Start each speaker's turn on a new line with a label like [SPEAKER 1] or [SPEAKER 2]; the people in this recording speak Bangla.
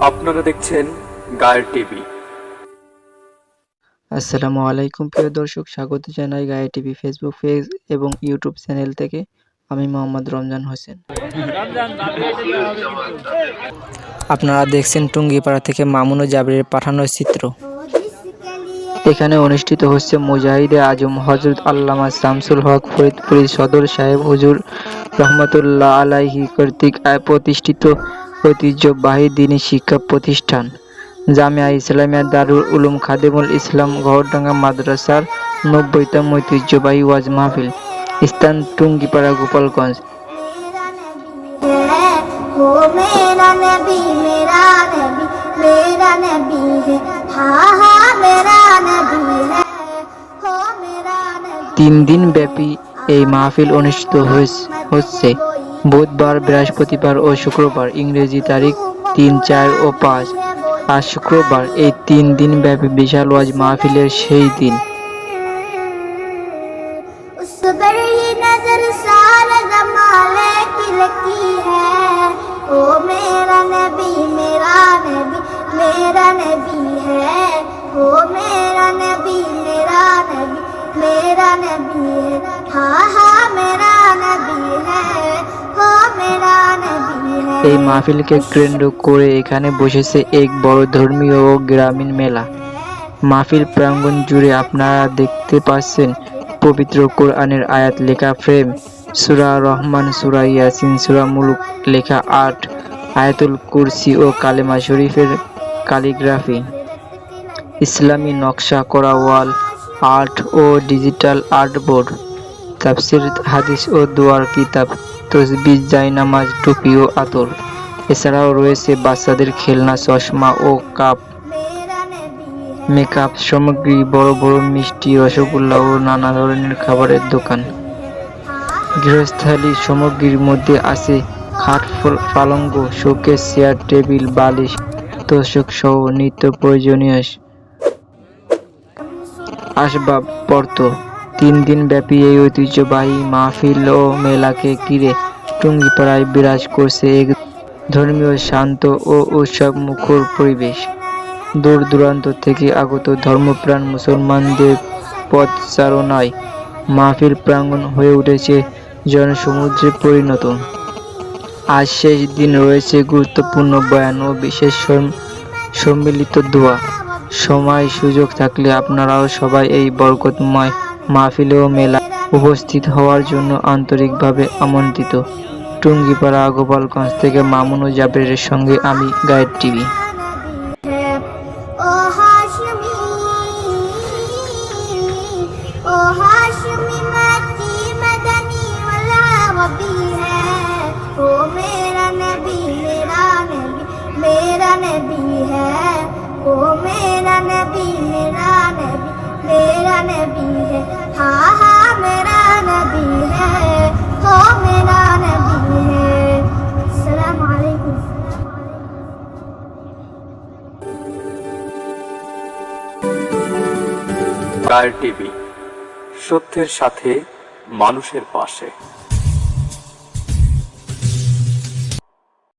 [SPEAKER 1] আপনারা দেখছেন গায়ের টিভি।
[SPEAKER 2] আসসালামু আলাইকুম প্রিয় দর্শক, স্বাগত জানাই গায়ে টিভি ফেসবুক পেজ এবং ইউটিউব চ্যানেল থেকে। আমি মোহাম্মদ রমজান হোসেন। আপনারা দেখছেন টুঙ্গিপাড়া থেকে মামুন ও জাবিরের পাঠানো চিত্র। এখানে অনুষ্ঠিত হচ্ছে মুজাহিদে আজম হযরত আল্লামা শামসুল হক ফরিদপুরি সদর সাহেব হুজুর রহমতুল্লাহ আলাইহি কর্তৃক প্রতিষ্ঠিত ঐতিহ্যবাহী দ্বীনী শিক্ষা প্রতিষ্ঠান জামিয়া ইসলামিয়া দারুল উলুম খাদিমুল ইসলাম গড়ডাঙ্গা মাদ্রাসার ৯০তম ঐতিহ্যবাহী ওয়াজ মাহফিল। স্থান টুঙ্গিপাড়া, গোপালগঞ্জ। তিন দিন ব্যাপী এই মাহফিল অনুষ্ঠিত হচ্ছে বুধবার, বৃহস্পতিবার ও শুক্রবার। ইংরেজি তারিখ ৩, ৪ ও ৫। আজ শুক্রবার। এই ৩ দিন ব্যাপী বিশাল ওয়াজ মাহফিলের সেই দিন। এই মাহফিলকে কেন্দ্র করে এখানে বসেছে এক বড় ধর্মীয় ও গ্রামীণ মেলা। মাহফিল প্রাঙ্গণ জুড়ে আপনারা দেখতে পাচ্ছেন পবিত্র কোরআনের আয়াত লেখা ফ্রেম, সূরা রহমান, সূরা ইয়াসিন, সূরা মুলক লেখা আর্ট, আয়াতুল কুরসি ও কালেমা শরীফের ক্যালিগ্রাফি, ইসলামী নকশা করা ওয়াল আর্ট ও ডিজিটাল আর্টবোর্ড, তাফসীর, হাদিস ও দোয়ার কিতাব, তসবিহ, জায়নামাজ, টুপি ও আতর। এছাড়াও রয়েছে বাচ্চাদের খেলনা, চশমা ও কাপ, মেকআপ সামগ্রী, বড় বড় মিষ্টি, রসগোল্লা ও নানা ধরনের খাবারের দোকান। গৃহস্থালী সামগ্রীর মধ্যে আছে খাট, পালঙ্ক, শোকেস, চেয়ার, টেবিল, বালিশ, তোশক সহ নিত্য প্রয়োজনীয় আসবাবপত্র। ৩ দিন ব্যাপী এই ঐতিহ্যবাহী মাহফিল ও মেলাকে ঘিরে টুঙ্গিপাড়ায় বিরাজ করছে এক ধর্মীয়, শান্ত ও উৎসবমুখর পরিবেশ। দূর দূরান্ত থেকে আগত ধর্মপ্রাণ মুসলমানদের পদচারণায় মাহফিল প্রাঙ্গণ হয়ে উঠেছে জনসমুদ্রে পরিণত। আজ শেষ দিন, রয়েছে গুরুত্বপূর্ণ বয়ান ও বিশেষ সম্মিলিত দোয়া। সময় সুযোগ থাকলে আপনারাও সবাই এই বরকতময় মাহফিল ও মেলায় উপস্থিত হওয়ার জন্য আন্তরিকভাবে আমন্ত্রিত। টুঙ্গিপাড়া, গোপালগঞ্জ থেকে মামুন ও জাবিরের সঙ্গে আমি, গায়ের টিভি।
[SPEAKER 1] গায়ের টিভি, সত্যের সাথে মানুষের পাশে।